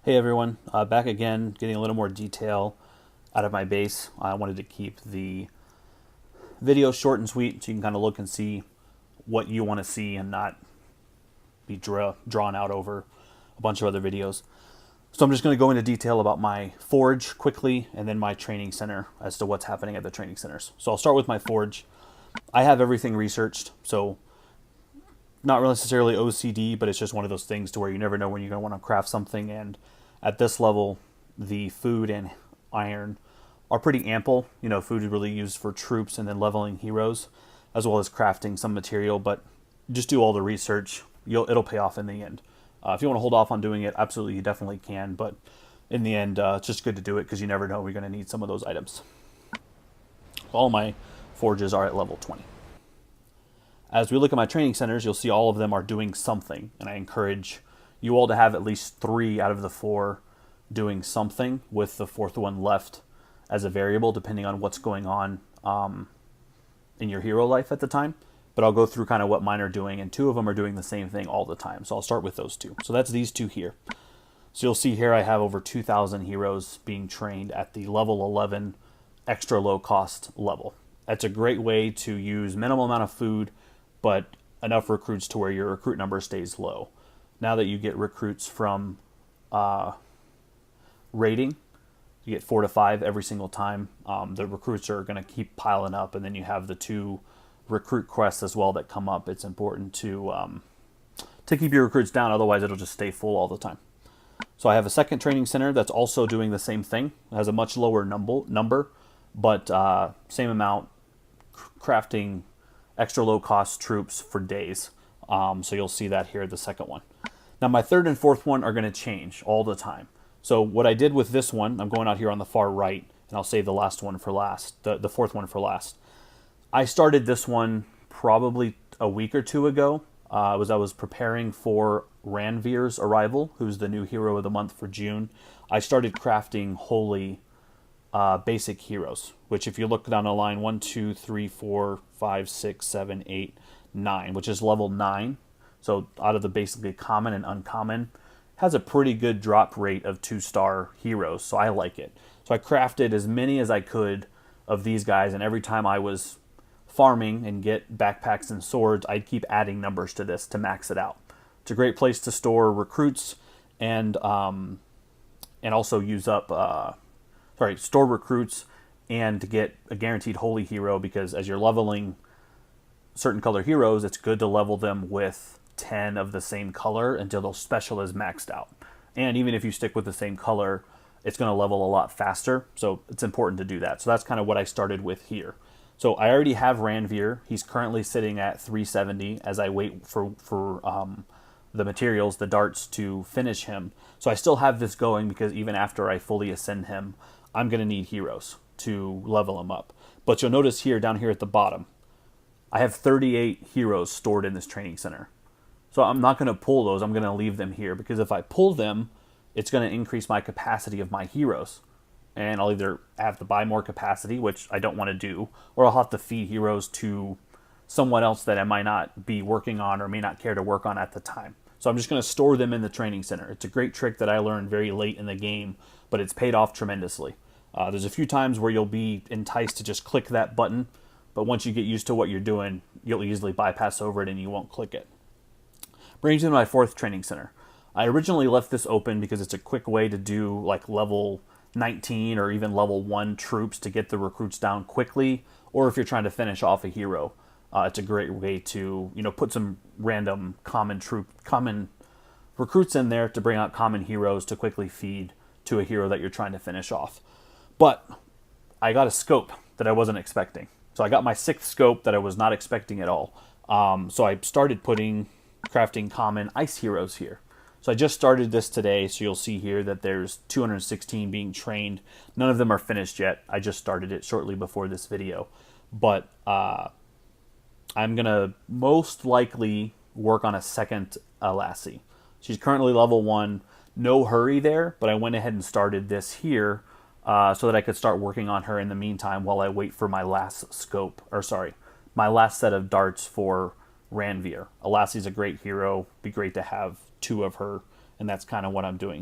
Hey everyone, back again, getting a little more detail out of my base. I wanted to keep the video short and sweet so you can kind of look and see what you want to see and not be drawn out over a bunch of other videos. So I'm just going to go into detail about my forge quickly and then my training center as to what's happening at the training centers. So I'll start with my forge. I have everything researched, so not really necessarily OCD, but it's just one of those things to where you never know when you're going to want to craft something. And at this level, the food and iron are pretty ample. You know, food is really used for troops and then leveling heroes, as well as crafting some material. But just do all the research; it'll pay off in the end. If you want to hold off on doing it, absolutely, you definitely can. But in the end, it's just good to do it because you never know we're going to need some of those items. All my forges are at level 20. As we look at my training centers, you'll see all of them are doing something, and I encourage you all to have at least 3 out of the 4 doing something, with the 4th one left as a variable depending on what's going on in your hero life at the time. But I'll go through kind of what mine are doing, and 2 of them are doing the same thing all the time. So I'll start with those 2. So that's these 2 here. So you'll see here I have over 2,000 heroes being trained at the level 11 extra low cost level. That's a great way to use minimal amount of food but enough recruits to where your recruit number stays low. Now that you get recruits from raiding, you get 4 to 5 every single time. The recruits are going to keep piling up, and then you have the 2 recruit quests as well that come up. It's important to keep your recruits down, otherwise it'll just stay full all the time. So I have a second training center that's also doing the same thing. It has a much lower number, but same amount, crafting extra low cost troops for days. So you'll see that here, the second one. Now my 3rd and 4th one are going to change all the time. So what I did with this one, I'm going out here on the far right, and I'll save the last one for last, the 4th one for last. I started this one probably a week or 2 ago. I was preparing for Ranveer's arrival, who's the new hero of the month for June. I started crafting holy basic heroes, which if you look down the line, 1, 2, 3, 4, 5, 6, 7, 8, 9, which is level 9. So out of the basically common and uncommon, has a pretty good drop rate of 2-star heroes, so I like it. So I crafted as many as I could of these guys, and every time I was farming and get backpacks and swords, I'd keep adding numbers to this to max it out. It's a great place to store recruits and also use up store recruits and to get a guaranteed holy hero, because as you're leveling certain color heroes, it's good to level them with 10 of the same color until the special is maxed out. And even if you stick with the same color, it's going to level a lot faster, so it's important to do that. So that's kind of what I started with here. So I already have Ranveer. He's currently sitting at 370 as I wait for the materials, the darts, to finish him. So I still have this going because even after I fully ascend him, I'm going to need heroes to level him up. But you'll notice here, down here at the bottom, I have 38 heroes stored in this training center. So I'm not going to pull those. I'm going to leave them here, because if I pull them, it's going to increase my capacity of my heroes. And I'll either have to buy more capacity, which I don't want to do, or I'll have to feed heroes to someone else that I might not be working on or may not care to work on at the time. So I'm just going to store them in the training center. It's a great trick that I learned very late in the game, but it's paid off tremendously. There's a few times where you'll be enticed to just click that button, but once you get used to what you're doing, you'll easily bypass over it and you won't click it. Brings me to my 4th training center. I originally left this open because it's a quick way to do like level 19 or even level 1 troops to get the recruits down quickly, or if you're trying to finish off a hero. It's a great way to, put some random common recruits in there to bring out common heroes to quickly feed to a hero that you're trying to finish off. But I got a scope that I wasn't expecting. So I got my 6th scope that I was not expecting at all. So I started crafting common ice heroes here. So I just started this today, so you'll see here that there's 216 being trained. None of them are finished yet. I just started it shortly before this video. But I'm going to most likely work on a second Lassie. She's currently level 1. No hurry there, but I went ahead and started this here so that I could start working on her in the meantime while I wait for my last my last set of darts for Ranveer. Lassie's a great hero. Be great to have 2 of her, and that's kind of what I'm doing.